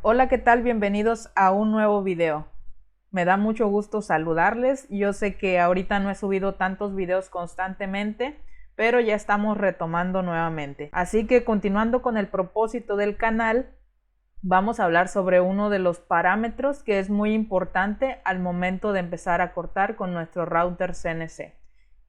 Hola, ¿qué tal? Bienvenidos a un nuevo video. Me da mucho gusto saludarles. Yo sé que ahorita no he subido tantos videos constantemente, pero ya estamos retomando nuevamente. Así que continuando con el propósito del canal, vamos a hablar sobre uno de los parámetros que es muy importante al momento de empezar a cortar con nuestro router CNC.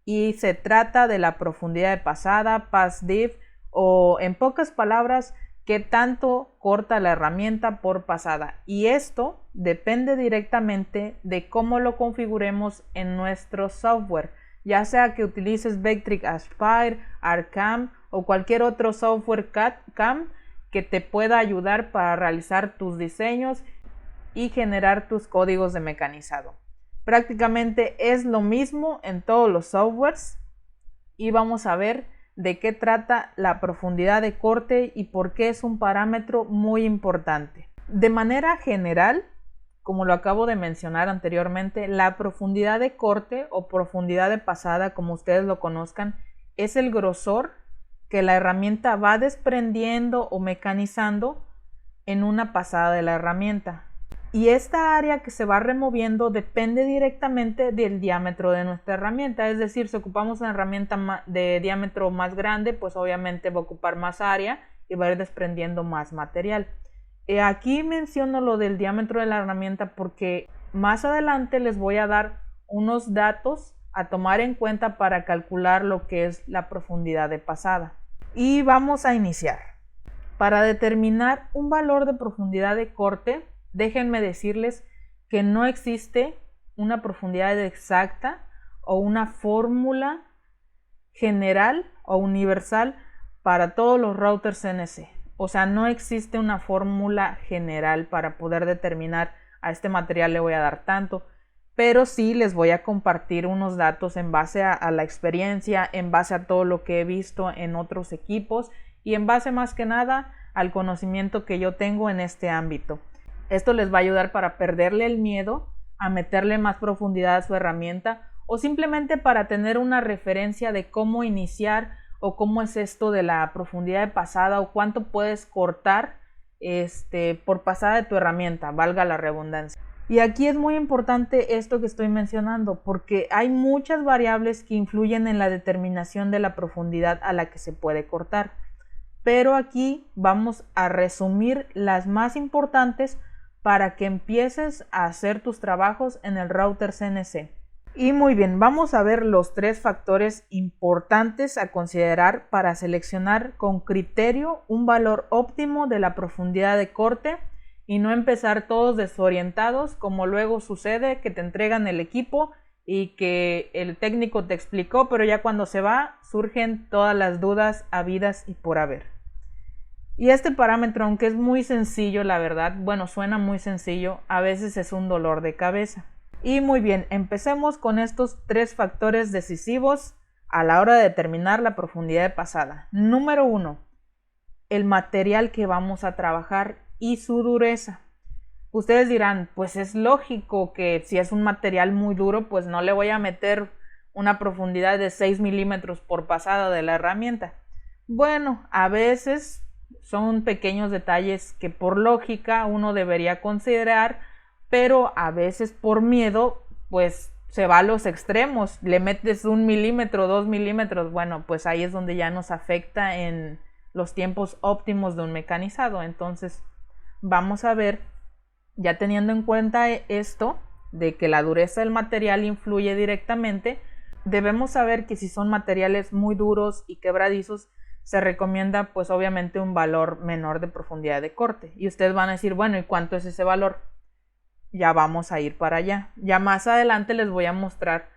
Y se trata de la profundidad de pasada, pass diff, o en pocas palabras, qué tanto corta la herramienta por pasada. Y esto depende directamente de cómo lo configuremos en nuestro software, ya sea que utilices Vectric Aspire, ArcCam o cualquier otro software CAD/CAM que te pueda ayudar para realizar tus diseños y generar tus códigos de mecanizado. Prácticamente es lo mismo en todos los softwares y vamos a ver de qué trata la profundidad de corte y por qué es un parámetro muy importante. De manera general, como lo acabo de mencionar anteriormente, la profundidad de corte o profundidad de pasada, como ustedes lo conozcan, es el grosor que la herramienta va desprendiendo o mecanizando en una pasada de la herramienta. Y esta área que se va removiendo depende directamente del diámetro de nuestra herramienta. Es decir, si ocupamos una herramienta de diámetro más grande, pues obviamente va a ocupar más área y va a ir desprendiendo más material. Aquí menciono lo del diámetro de la herramienta porque más adelante les voy a dar unos datos a tomar en cuenta para calcular lo que es la profundidad de pasada. Y vamos a iniciar. Para determinar un valor de profundidad de corte, déjenme decirles que no existe una profundidad exacta o una fórmula general o universal para todos los routers CNC. O sea, no existe una fórmula general para poder determinar a este material le voy a dar tanto, pero sí les voy a compartir unos datos en base a la experiencia, en base a todo lo que he visto en otros equipos y en base más que nada al conocimiento que yo tengo en este ámbito. Esto les va a ayudar para perderle el miedo a meterle más profundidad a su herramienta o simplemente para tener una referencia de cómo iniciar o cómo es esto de la profundidad de pasada o cuánto puedes cortar por pasada de tu herramienta, valga la redundancia. Y aquí es muy importante esto que estoy mencionando porque hay muchas variables que influyen en la determinación de la profundidad a la que se puede cortar. Pero aquí vamos a resumir las más importantes para que empieces a hacer tus trabajos en el router CNC. Y muy bien, vamos a ver los 3 factores importantes a considerar para seleccionar con criterio un valor óptimo de la profundidad de corte y no empezar todos desorientados como luego sucede que te entregan el equipo y que el técnico te explicó, pero ya cuando se va surgen todas las dudas habidas y por haber. Y este parámetro, aunque es muy sencillo, la verdad, bueno, suena muy sencillo, a veces es un dolor de cabeza. Y muy bien, empecemos con estos 3 factores decisivos a la hora de determinar la profundidad de pasada. Número 1, el material que vamos a trabajar y su dureza. Ustedes dirán, pues es lógico que si es un material muy duro, pues no le voy a meter una profundidad de 6 milímetros por pasada de la herramienta. Bueno, a veces son pequeños detalles que por lógica uno debería considerar, pero a veces por miedo pues se va a los extremos, le metes 1 milímetro, 2 milímetros, bueno, pues ahí es donde ya nos afecta en los tiempos óptimos de un mecanizado. Entonces vamos a ver, ya teniendo en cuenta esto de que la dureza del material influye directamente, debemos saber que si son materiales muy duros y quebradizos se recomienda pues obviamente un valor menor de profundidad de corte. Y ustedes van a decir, bueno, ¿y cuánto es ese valor? Ya vamos a ir para allá. Ya más adelante les voy a mostrar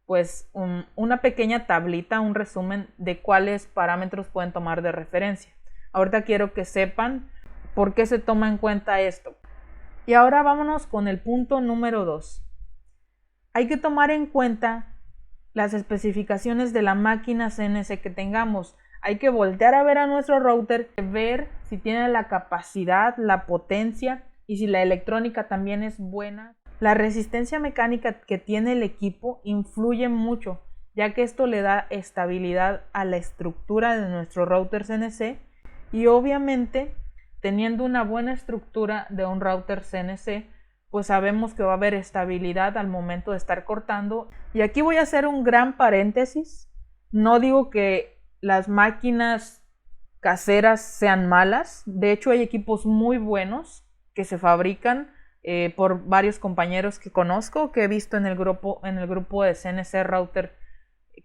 pues una pequeña tablita, un resumen de cuáles parámetros pueden tomar de referencia. Ahorita quiero que sepan por qué se toma en cuenta esto. Y ahora vámonos con el punto número 2. Hay que tomar en cuenta las especificaciones de la máquina CNC que tengamos. Hay que voltear a ver a nuestro router, ver si tiene la capacidad, la potencia y si la electrónica también es buena. La resistencia mecánica que tiene el equipo influye mucho, ya que esto le da estabilidad a la estructura de nuestro router CNC y obviamente teniendo una buena estructura de un router CNC, pues sabemos que va a haber estabilidad al momento de estar cortando. Y aquí voy a hacer un gran paréntesis. No digo que las máquinas caseras sean malas. De hecho, hay equipos muy buenos que se fabrican por varios compañeros que conozco, que he visto en el grupo de CNC Router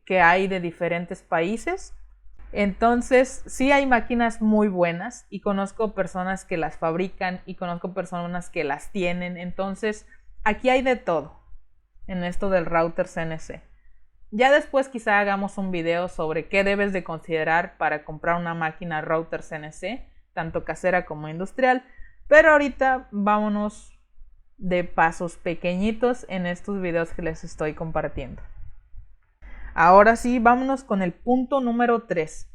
que hay de diferentes países. Entonces, sí hay máquinas muy buenas y conozco personas que las fabrican y conozco personas que las tienen. Entonces, aquí hay de todo en esto del router CNC. Ya después quizá hagamos un video sobre qué debes de considerar para comprar una máquina router CNC, tanto casera como industrial. Pero ahorita vámonos de pasos pequeñitos en estos videos que les estoy compartiendo. Ahora sí, vámonos con el punto número 3.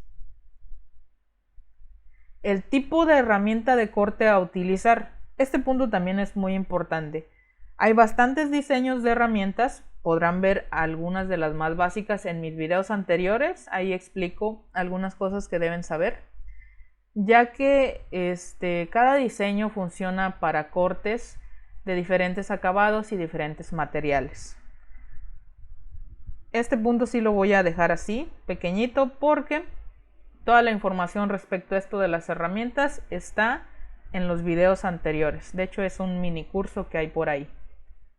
El tipo de herramienta de corte a utilizar. Este punto también es muy importante. Hay bastantes diseños de herramientas. Podrán ver algunas de las más básicas en mis videos anteriores. Ahí explico algunas cosas que deben saber. Ya que cada diseño funciona para cortes de diferentes acabados y diferentes materiales. Este punto sí lo voy a dejar así, pequeñito, porque toda la información respecto a esto de las herramientas está en los videos anteriores. De hecho, es un mini curso que hay por ahí,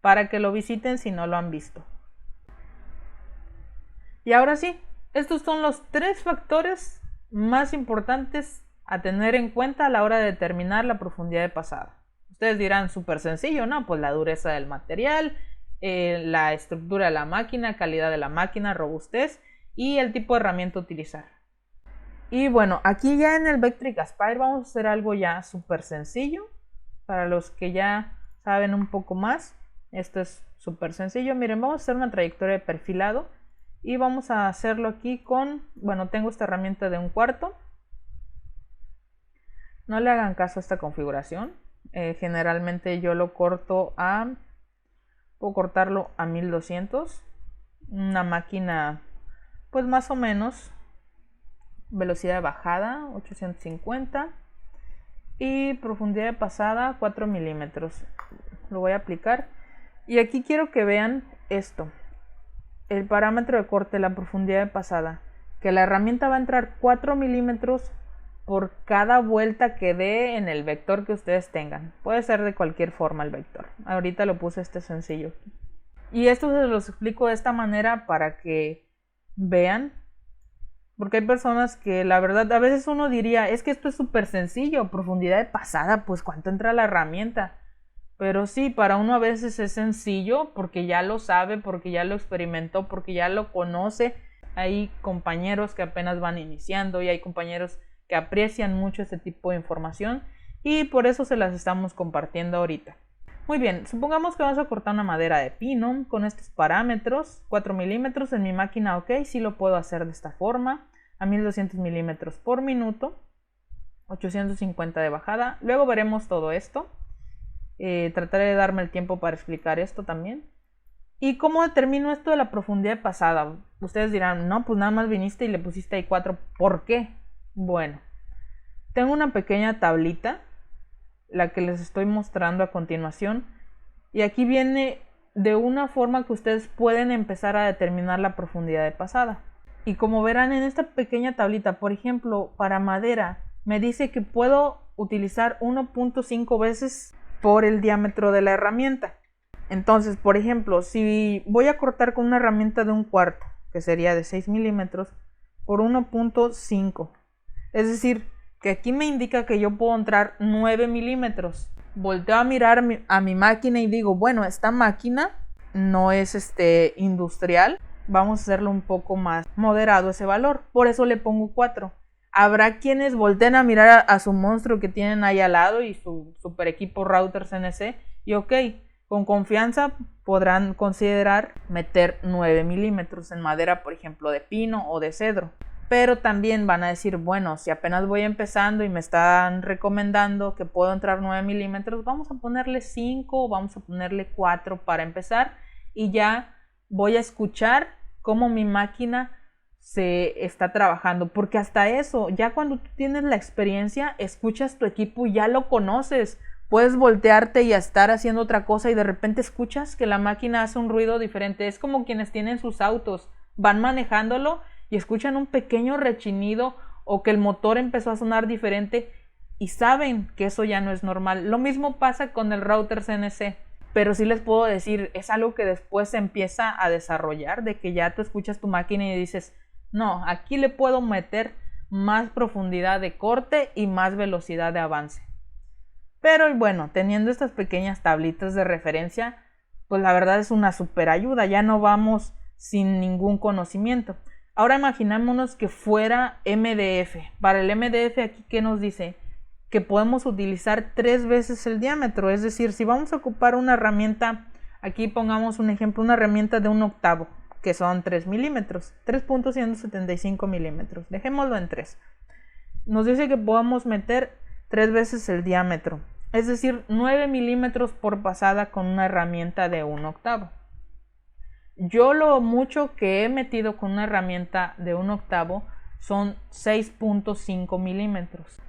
para que lo visiten si no lo han visto. Y ahora sí, estos son los 3 factores más importantes a tener en cuenta a la hora de determinar la profundidad de pasada. Ustedes dirán, súper sencillo, ¿no? Pues la dureza del material, la estructura de la máquina, calidad de la máquina, robustez y el tipo de herramienta a utilizar. Y bueno, aquí ya en el Vectric Aspire vamos a hacer algo ya súper sencillo. Para los que ya saben un poco más, esto es súper sencillo. Miren, vamos a hacer una trayectoria de perfilado y vamos a hacerlo aquí con, bueno, tengo esta herramienta de 1/4. No le hagan caso a esta configuración. Generalmente yo lo corto puedo cortarlo a 1200. Una máquina, pues más o menos, velocidad de bajada 850 y profundidad de pasada 4 milímetros. Lo voy a aplicar y aquí quiero que vean esto, el parámetro de corte, la profundidad de pasada, que la herramienta va a entrar 4 milímetros por cada vuelta que dé en el vector que ustedes tengan. Puede ser de cualquier forma el vector. Ahorita lo puse sencillo. Y esto se los explico de esta manera para que vean. Porque hay personas que la verdad, a veces uno diría, es que esto es súper sencillo, profundidad de pasada, pues cuánto entra la herramienta. Pero sí, para uno a veces es sencillo porque ya lo sabe, porque ya lo experimentó, porque ya lo conoce. Hay compañeros que apenas van iniciando y hay compañeros que aprecian mucho este tipo de información y por eso se las estamos compartiendo ahorita. Muy bien, supongamos que vamos a cortar una madera de pino con estos parámetros, 4 milímetros en mi máquina, ok, sí lo puedo hacer de esta forma, a 1200 milímetros por minuto, 850 de bajada. Luego veremos todo esto, trataré de darme el tiempo para explicar esto también. ¿Y cómo determino esto de la profundidad de pasada? Ustedes dirán, no, pues nada más viniste y le pusiste ahí 4, ¿por qué? Bueno, tengo una pequeña tablita, la que les estoy mostrando a continuación, y aquí viene de una forma que ustedes pueden empezar a determinar la profundidad de pasada. Y como verán en esta pequeña tablita, por ejemplo, para madera, me dice que puedo utilizar 1.5 veces por el diámetro de la herramienta. Entonces, por ejemplo, si voy a cortar con una herramienta de 1/4, que sería de 6 milímetros, por 1.5, es decir, que aquí me indica que yo puedo entrar 9 milímetros. Volteo a mirar a mi máquina y digo, bueno, esta máquina no es industrial, vamos a hacerlo un poco más moderado ese valor, por eso le pongo 4. Habrá quienes volteen a mirar a su monstruo que tienen ahí al lado y su super equipo router CNC y ok, con confianza podrán considerar meter 9 milímetros en madera, por ejemplo, de pino o de cedro. Pero también van a decir, bueno, si apenas voy empezando y me están recomendando que puedo entrar 9 milímetros, vamos a ponerle 5 o vamos a ponerle 4 para empezar y ya voy a escuchar cómo mi máquina se está trabajando, porque hasta eso, ya cuando tú tienes la experiencia, escuchas tu equipo y ya lo conoces, puedes voltearte y estar haciendo otra cosa y de repente escuchas que la máquina hace un ruido diferente. Es como quienes tienen sus autos, van manejándolo y escuchan un pequeño rechinido o que el motor empezó a sonar diferente y saben que eso ya no es normal. Lo mismo pasa con el router CNC. Pero sí les puedo decir, es algo que después se empieza a desarrollar, de que ya tú escuchas tu máquina y dices, no, aquí le puedo meter más profundidad de corte y más velocidad de avance. Pero bueno, teniendo estas pequeñas tablitas de referencia, pues la verdad es una super ayuda, ya no vamos sin ningún conocimiento. Ahora imaginémonos que fuera MDF. Para el MDF aquí, ¿qué nos dice? Que podemos utilizar 3 veces el diámetro, es decir, si vamos a ocupar una herramienta, aquí pongamos un ejemplo, una herramienta de 1/8, que son 3 milímetros, 3.175 milímetros, dejémoslo en 3. Nos dice que podemos meter 3 veces el diámetro, es decir, 9 milímetros por pasada con una herramienta de 1/8. Yo lo mucho que he metido con una herramienta de 1/8 son 6.5 milímetros.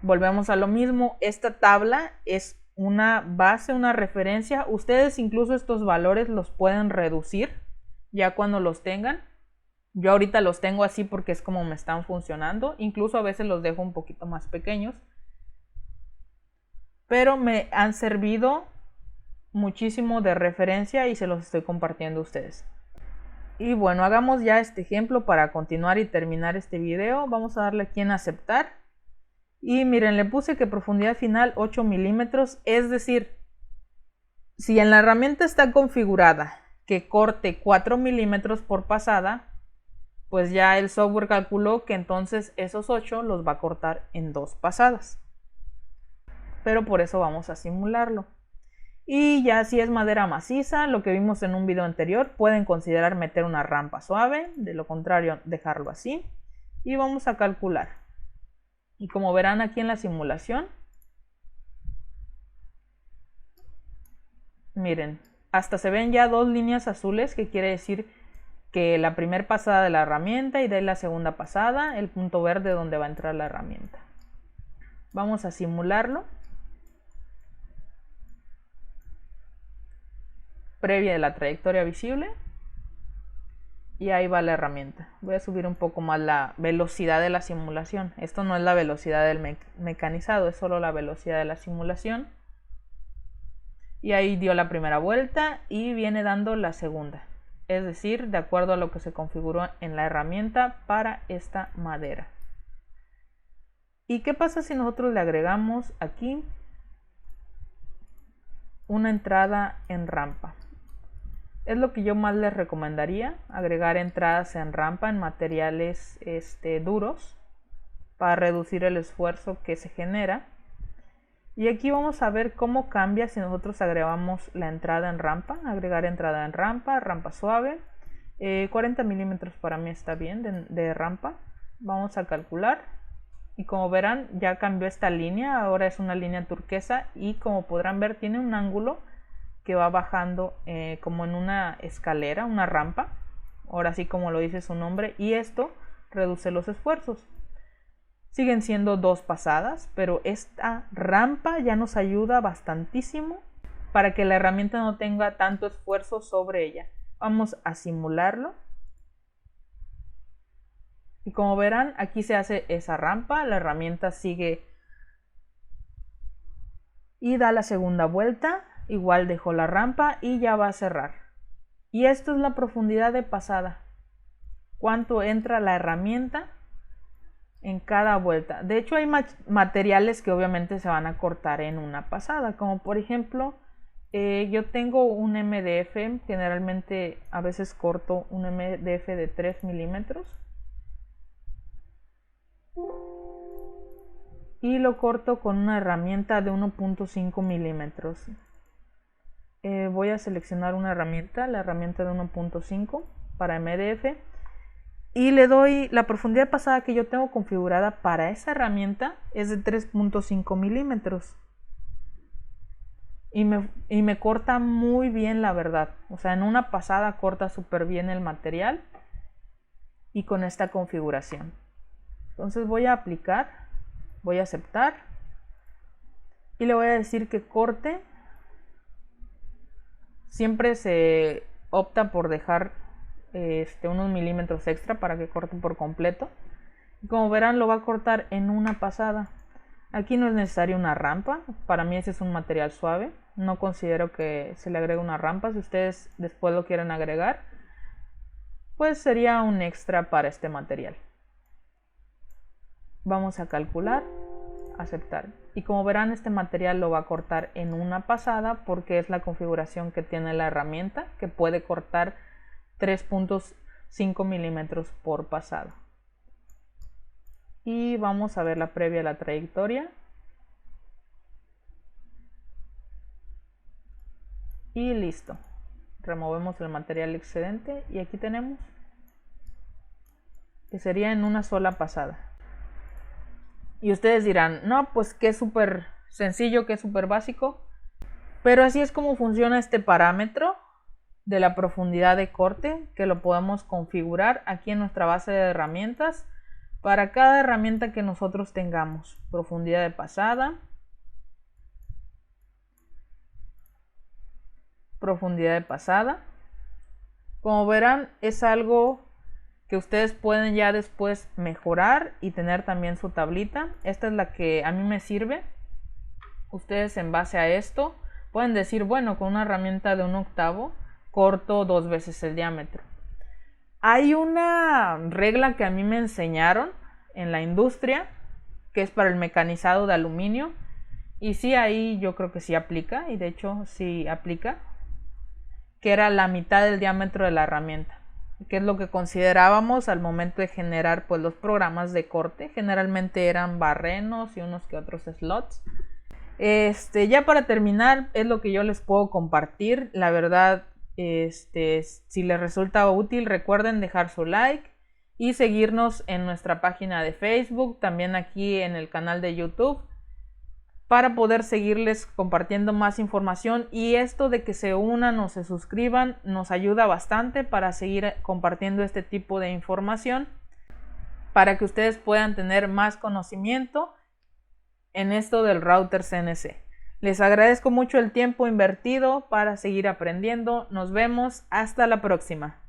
Volvemos a lo mismo, esta tabla es una base, una referencia. Ustedes incluso estos valores los pueden reducir ya cuando los tengan. Yo ahorita los tengo así porque es como me están funcionando. Incluso a veces los dejo un poquito más pequeños. Pero me han servido muchísimo de referencia y se los estoy compartiendo a ustedes. Y bueno, hagamos ya este ejemplo para continuar y terminar este video. Vamos a darle aquí en aceptar. Y miren, le puse que profundidad final 8 milímetros, es decir, si en la herramienta está configurada que corte 4 milímetros por pasada, pues ya el software calculó que entonces esos 8 los va a cortar en 2 pasadas. Pero por eso vamos a simularlo. Y ya si es madera maciza, lo que vimos en un video anterior, pueden considerar meter una rampa suave, de lo contrario dejarlo así. Y vamos a calcular. Y como verán aquí en la simulación, miren, hasta se ven ya 2 líneas azules, que quiere decir que la primera pasada de la herramienta y de la segunda pasada, el punto verde donde va a entrar la herramienta. Vamos a simularlo. Previa de la trayectoria visible. Y ahí va la herramienta. Voy a subir un poco más la velocidad de la simulación. Esto no es la velocidad del mecanizado, es solo la velocidad de la simulación. Y ahí dio la primera vuelta y viene dando la segunda. Es decir, de acuerdo a lo que se configuró en la herramienta para esta madera. ¿Y qué pasa si nosotros le agregamos aquí una entrada en rampa? Es lo que yo más les recomendaría, agregar entradas en rampa en materiales duros para reducir el esfuerzo que se genera. Y aquí vamos a ver cómo cambia si nosotros agregamos la entrada en rampa, agregar entrada en rampa, rampa suave. 40 milímetros para mí está bien de rampa. Vamos a calcular y como verán ya cambió esta línea, ahora es una línea turquesa y como podrán ver tiene un ángulo que va bajando como en una escalera, una rampa, ahora sí como lo dice su nombre, y esto reduce los esfuerzos. Siguen siendo 2 pasadas, pero esta rampa ya nos ayuda bastantísimo para que la herramienta no tenga tanto esfuerzo sobre ella. Vamos a simularlo. Y como verán, aquí se hace esa rampa, la herramienta sigue y da la segunda vuelta. Igual dejó la rampa y ya va a cerrar. Y esto es la profundidad de pasada. Cuánto entra la herramienta en cada vuelta. De hecho hay materiales que obviamente se van a cortar en una pasada. Como por ejemplo, yo tengo un MDF. Generalmente a veces corto un MDF de 3 milímetros. Y lo corto con una herramienta de 1.5 milímetros. Voy a seleccionar una herramienta, la herramienta de 1.5 para MDF y le doy la profundidad pasada que yo tengo configurada para esa herramienta es de 3.5 milímetros y me corta muy bien, la verdad. O sea, en una pasada corta súper bien el material y con esta configuración. Entonces voy a aplicar, voy a aceptar y le voy a decir que corte. Siempre se opta por dejar unos milímetros extra para que corte por completo. Y como verán, lo va a cortar en una pasada. Aquí no es necesaria una rampa, para mí ese es un material suave, no considero que se le agregue una rampa. Si ustedes después lo quieren agregar, pues sería un extra para este material. Vamos a calcular, aceptar, y como verán este material lo va a cortar en una pasada porque es la configuración que tiene la herramienta, que puede cortar 3.5 milímetros por pasada. Y vamos a ver la previa a la trayectoria. Y listo. Removemos el material excedente y aquí tenemos que sería en una sola pasada. Y ustedes dirán, no, pues que es súper sencillo, que es súper básico. Pero así es como funciona este parámetro de la profundidad de corte, que lo podemos configurar aquí en nuestra base de herramientas. Para cada herramienta que nosotros tengamos, profundidad de pasada, profundidad de pasada. Como verán, es algo que ustedes pueden ya después mejorar y tener también su tablita. Esta es la que a mí me sirve. Ustedes en base a esto pueden decir, bueno, con una herramienta de 1/8 corto 2 veces el diámetro. Hay una regla que a mí me enseñaron en la industria, que es para el mecanizado de aluminio, y sí, ahí yo creo que sí aplica, y de hecho sí aplica, que era la mitad del diámetro de la herramienta, que es lo que considerábamos al momento de generar pues los programas de corte. Generalmente eran barrenos y unos que otros slots. Ya para terminar, es lo que yo les puedo compartir. La verdad, si les resulta útil, recuerden dejar su like y seguirnos en nuestra página de Facebook, también aquí en el canal de YouTube, para poder seguirles compartiendo más información. Y esto de que se unan o se suscriban nos ayuda bastante para seguir compartiendo este tipo de información, para que ustedes puedan tener más conocimiento en esto del router CNC. Les agradezco mucho el tiempo invertido para seguir aprendiendo. Nos vemos hasta la próxima.